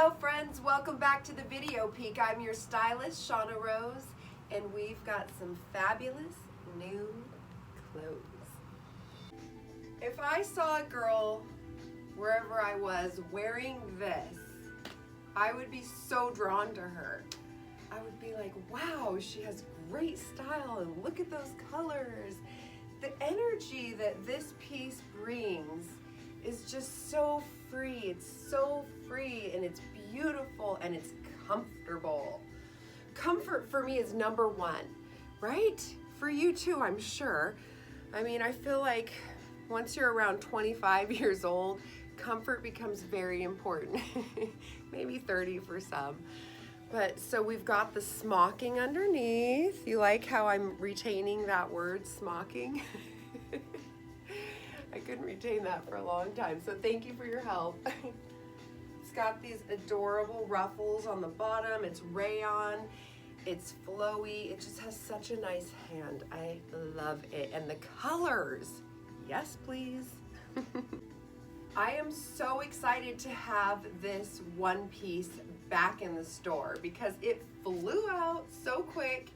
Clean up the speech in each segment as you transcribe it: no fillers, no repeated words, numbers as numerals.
Hello friends, welcome back to the video peek. I'm your stylist, Shauna Rose, and we've got some fabulous new clothes. If I saw a girl wherever I was wearing this, I would be so drawn to her. I would be like, wow, she has great style and look at those colors. The energy that this piece brings is just so free. It's so free and it's beautiful and it's comfortable. Comfort for me is number one, right? For you too, I'm sure. I mean, I feel like once you're around 25 years old, comfort becomes very important. Maybe 30 for some. But so we've got the smocking underneath. You like how I'm retaining that word, smocking? I couldn't retain that for a long time, so thank you for your help. It's got these adorable ruffles on the bottom. It's rayon, it's flowy. It just has such a nice hand. I love it. And the colors, yes please. I am so excited to have this one piece back in the store because it flew out so quick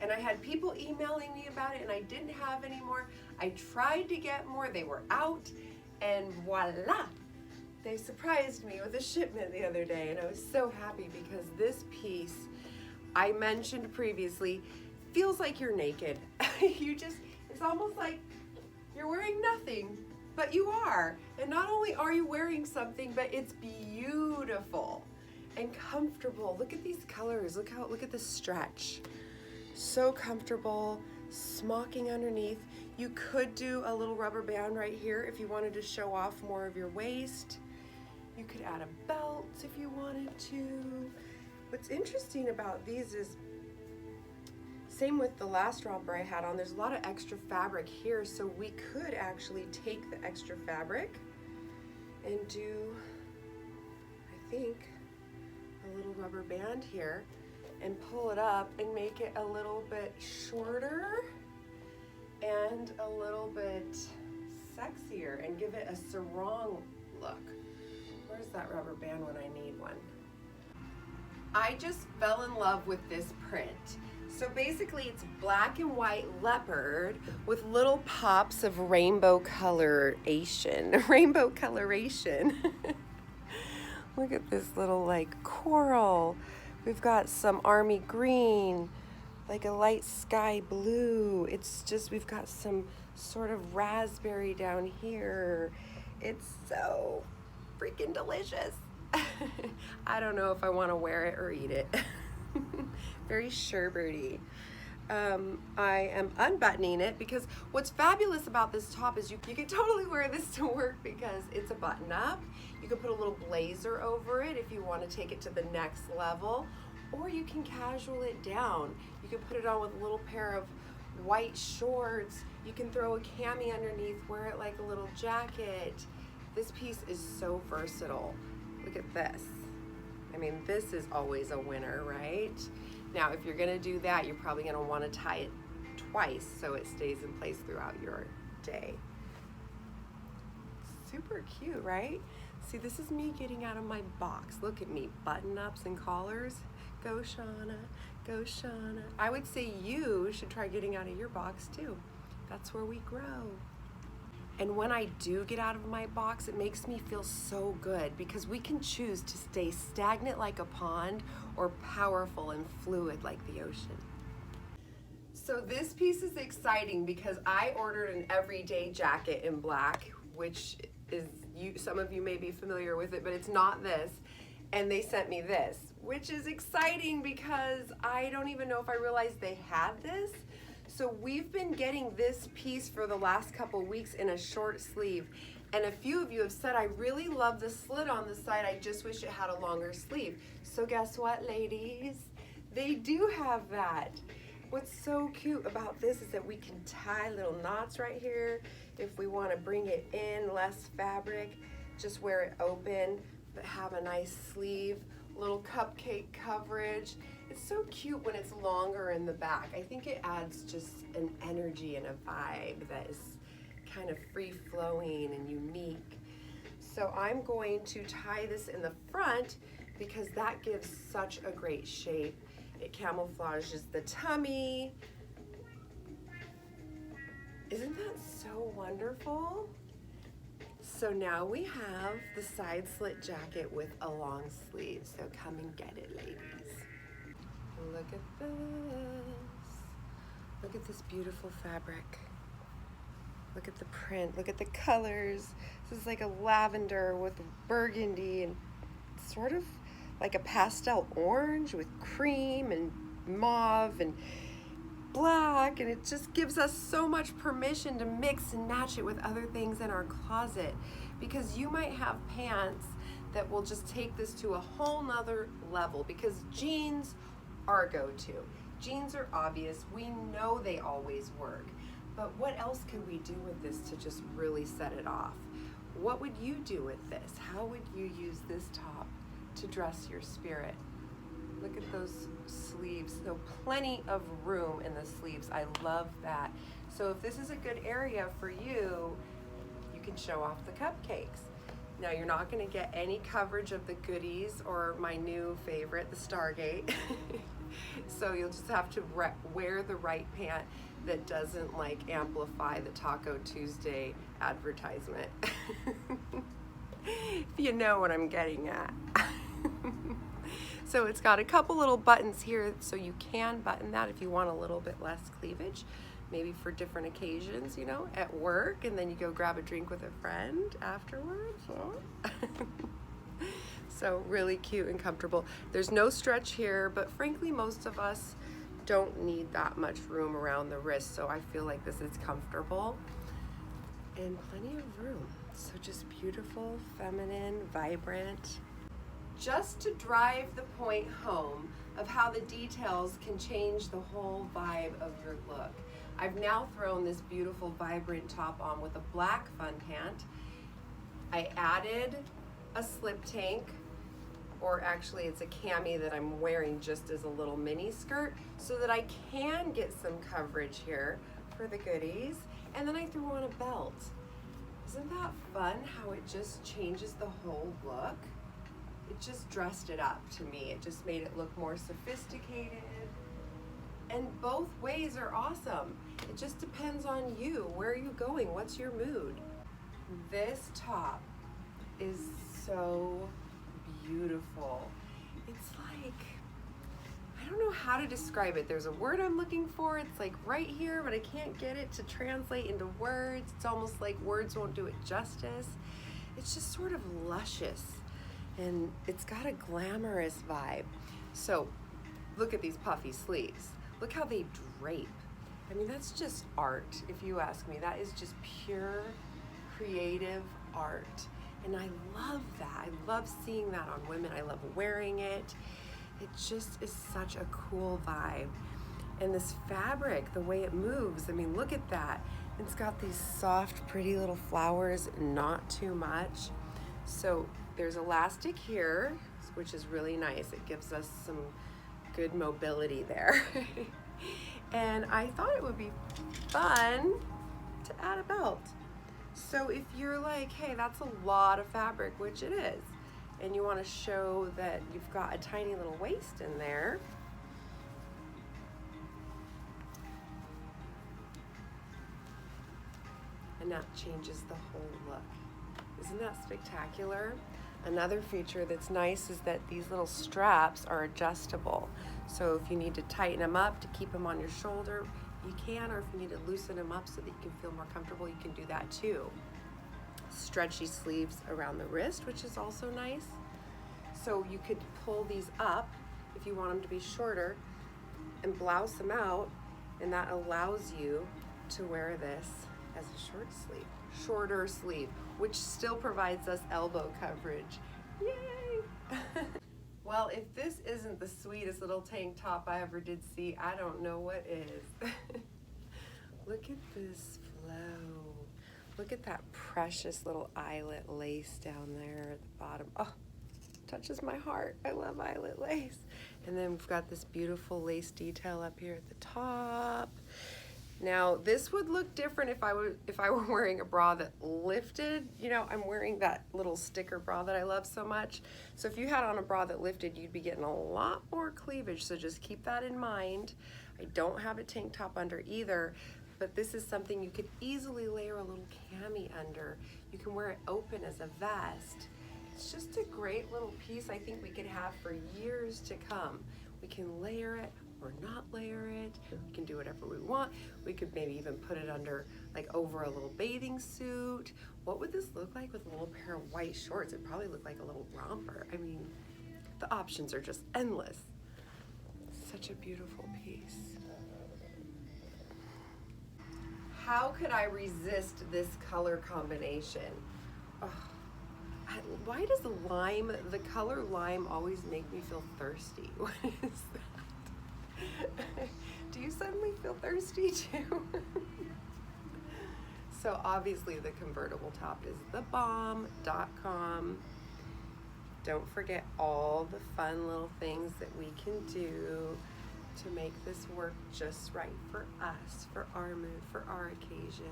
and I had people emailing me about it and I didn't have any more. I tried to get more, they were out, and voila! They surprised me with a shipment the other day and I was so happy because this piece, I mentioned previously, feels like you're naked. It's almost like you're wearing nothing, but you are. And not only are you wearing something, but it's beautiful and comfortable. Look at these colors, look at the stretch. So comfortable, smocking underneath. You could do a little rubber band right here if you wanted to show off more of your waist. You could add a belt if you wanted to. What's interesting about these is, same with the last romper I had on, there's a lot of extra fabric here, so we could actually take the extra fabric and do, I think, a little rubber band here and pull it up and make it a little bit shorter and a little bit sexier and give it a sarong look. Where's that rubber band when I need one? I just fell in love with this print. So basically it's black and white leopard with little pops of rainbow coloration. Rainbow coloration. Look at this little like coral. We've got some army green, like a light sky blue. It's just, we've got some sort of raspberry down here. It's so freaking delicious. I don't know if I want to wear it or eat it. Very sherbety. I am unbuttoning it because what's fabulous about this top is you can totally wear this to work because it's a button up. You can put a little blazer over it if you want to take it to the next level, or you can casual it down. You can put it on with a little pair of white shorts. You can throw a cami underneath, wear it like a little jacket. This piece is so versatile. Look at this. I mean, this is always a winner, right? Now, if you're gonna do that, you're probably gonna wanna tie it twice so it stays in place throughout your day. Super cute, right? See, this is me getting out of my box. Look at me, button-ups and collars. Go Shauna, go Shauna. I would say you should try getting out of your box too. That's where we grow. And when I do get out of my box, it makes me feel so good because we can choose to stay stagnant like a pond or powerful and fluid like the ocean. So this piece is exciting because I ordered an everyday jacket in black, which is, some of you may be familiar with it, but it's not this. And they sent me this, which is exciting because I don't even know if I realized they had this. So we've been getting this piece for the last couple weeks in a short sleeve. And a few of you have said, I really love the slit on the side. I just wish it had a longer sleeve. So guess what, ladies? They do have that. What's so cute about this is that we can tie little knots right here. If we want to bring it in, less fabric, just wear it open, but have a nice sleeve, little cupcake coverage. It's so cute when it's longer in the back. I think it adds just an energy and a vibe that is kind of free-flowing and unique. So I'm going to tie this in the front because that gives such a great shape. It camouflages the tummy. Isn't that so wonderful? So now we have the side slit jacket with a long sleeve. So come and get it, ladies. Look at this. Look at this beautiful fabric. Look at the print. Look at the colors. This is like a lavender with burgundy and sort of like a pastel orange with cream and mauve and black, and it just gives us so much permission to mix and match it with other things in our closet, because you might have pants that will just take this to a whole nother level, because jeans are go-to. Jeans are obvious. We know they always work, but what else could we do with this to just really set it off? What would you do with this? How would you use this top to dress your spirit? Look at those sleeves. So plenty of room in the sleeves. I love that. So if this is a good area for you, you can show off the cupcakes. Now you're not going to get any coverage of the goodies or my new favorite, the Stargate. So you'll just have to wear the right pant that doesn't like amplify the Taco Tuesday advertisement. If you know what I'm getting at. So it's got a couple little buttons here, so you can button that if you want a little bit less cleavage, maybe for different occasions, you know, at work, and then you go grab a drink with a friend afterwards. Oh. So really cute and comfortable. There's no stretch here, but frankly, most of us don't need that much room around the wrist, so I feel like this is comfortable and plenty of room. So just beautiful, feminine, vibrant. Just to drive the point home of how the details can change the whole vibe of your look, I've now thrown this beautiful, vibrant top on with a black fun pant. I added a slip tank, or actually it's a cami that I'm wearing just as a little mini skirt, so that I can get some coverage here for the goodies. And then I threw on a belt. Isn't that fun how it just changes the whole look? It just dressed it up to me. It just made it look more sophisticated. And both ways are awesome. It just depends on you. Where are you going? What's your mood? This top is so beautiful. It's like, I don't know how to describe it. There's a word I'm looking for. It's like right here, but I can't get it to translate into words. It's almost like words won't do it justice. It's just sort of luscious. And it's got a glamorous vibe. So look at these puffy sleeves. Look how they drape. I mean, that's just art, if you ask me. That is just pure creative art. And I love that. I love seeing that on women. I love wearing it. It just is such a cool vibe. And this fabric, the way it moves, I mean, look at that. It's got these soft, pretty little flowers, not too much. So there's elastic here, which is really nice. It gives us some good mobility there. And I thought it would be fun to add a belt. So if you're like, hey, that's a lot of fabric, which it is, and you want to show that you've got a tiny little waist in there, and that changes the whole look. Isn't that spectacular? Another feature that's nice is that these little straps are adjustable. So if you need to tighten them up to keep them on your shoulder, you can, or if you need to loosen them up so that you can feel more comfortable, you can do that too. Stretchy sleeves around the wrist, which is also nice. So you could pull these up if you want them to be shorter and blouse them out, and that allows you to wear this as a shorter sleeve, which still provides us elbow coverage. Yay! Well, if this isn't the sweetest little tank top I ever did see, I don't know what is. Look at this flow. Look at that precious little eyelet lace down there at the bottom. Oh, touches my heart. I love eyelet lace. And then we've got this beautiful lace detail up here at the top. Now this would look different if I were wearing a bra that lifted. You know, I'm wearing that little sticker bra that I love so much. So if you had on a bra that lifted, you'd be getting a lot more cleavage. So just keep that in mind. I don't have a tank top under either, but this is something you could easily layer a little cami under. You can wear it open as a vest. It's just a great little piece I think we could have for years to come. We can layer it or not layer it. We can do whatever we want. We could maybe even put it under, like over a little bathing suit. What would this look like with a little pair of white shorts? It'd probably look like a little romper. I mean, the options are just endless. Such a beautiful piece. How could I resist this color combination? Oh, why does the color lime always make me feel thirsty? What is that? Do you suddenly feel thirsty too? So obviously the convertible top is thebomb.com. Don't forget all the fun little things that we can do to make this work just right for us, for our mood, for our occasion.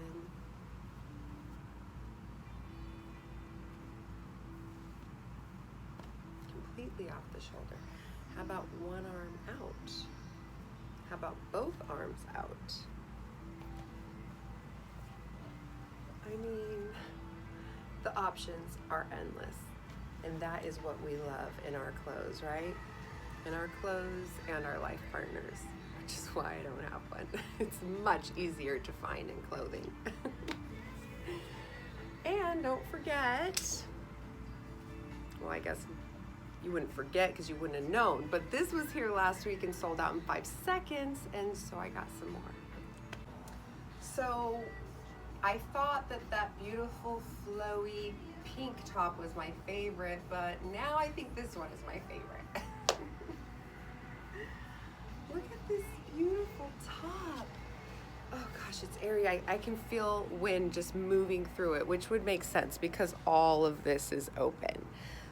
Completely off the shoulder. How about one arm out? How about both arms out? I mean, the options are endless, and that is what we love in our clothes, right? In our clothes and our life partners, which is why I don't have one. It's much easier to find in clothing. And don't forget, well, I guess you wouldn't forget because you wouldn't have known, but this was here last week and sold out in 5 seconds, and so I got some more. So I thought that beautiful flowy pink top was my favorite, but now I think this one is my favorite. Look at this beautiful top. Oh gosh, it's airy. I can feel wind just moving through it, which would make sense because all of this is open.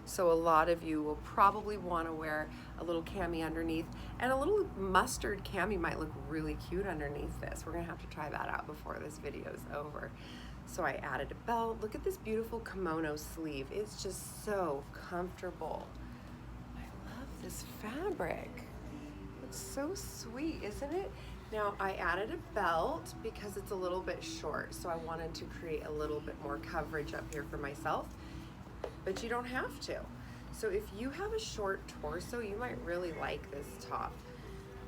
So a lot of you will probably want to wear a little cami underneath, and a little mustard cami might look really cute underneath this. We're gonna have to try that out before this video is over. So I added a belt. Look at this beautiful kimono sleeve. It's just so comfortable. I love this fabric. It's so sweet, isn't it? Now I added a belt because it's a little bit short, so I wanted to create a little bit more coverage up here for myself. But you don't have to. So if you have a short torso, you might really like this top.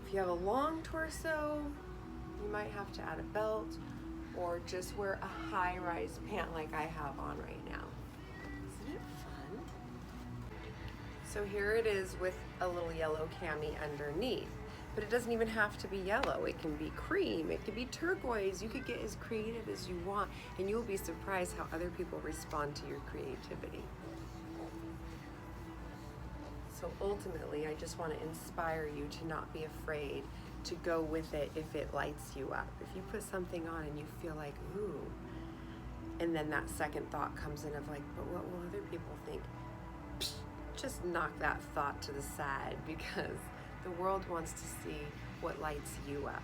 If you have a long torso, you might have to add a belt or just wear a high-rise pant like I have on right now. Isn't it fun? So here it is with a little yellow cami underneath. But it doesn't even have to be yellow. It can be cream, it can be turquoise. You could get as creative as you want, and you'll be surprised how other people respond to your creativity. So ultimately, I just want to inspire you to not be afraid to go with it if it lights you up. If you put something on and you feel like, ooh, and then that second thought comes in of like, but what will other people think? Psh, just knock that thought to the side, because the world wants to see what lights you up.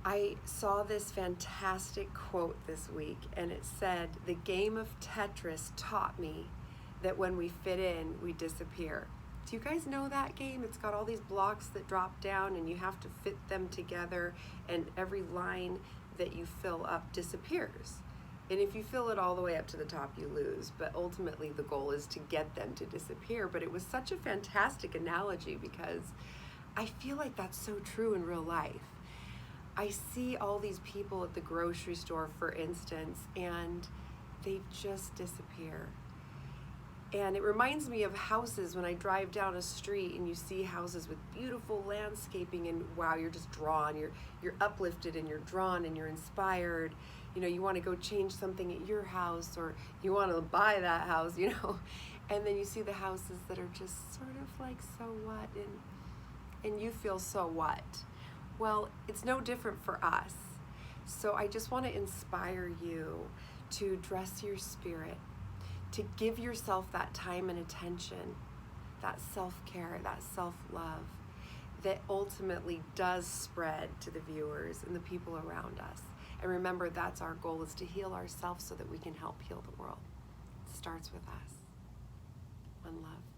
I saw this fantastic quote this week, and it said, "The game of Tetris taught me that when we fit in, we disappear." Do you guys know that game? It's got all these blocks that drop down and you have to fit them together, and every line that you fill up disappears. And if you fill it all the way up to the top, you lose. But ultimately the goal is to get them to disappear. But it was such a fantastic analogy because I feel like that's so true in real life. I see all these people at the grocery store, for instance, and they just disappear. And it reminds me of houses when I drive down a street and you see houses with beautiful landscaping, and wow, you're just drawn, you're uplifted and you're drawn and you're inspired. You know, you want to go change something at your house, or you want to buy that house, you know. And then you see the houses that are just sort of like, so what? And you feel, so what? Well, it's no different for us. So I just want to inspire you to dress your spirit, to give yourself that time and attention, that self-care, that self-love, that ultimately does spread to the viewers and the people around us. And remember, that's our goal, is to heal ourselves so that we can help heal the world. It starts with us. One love.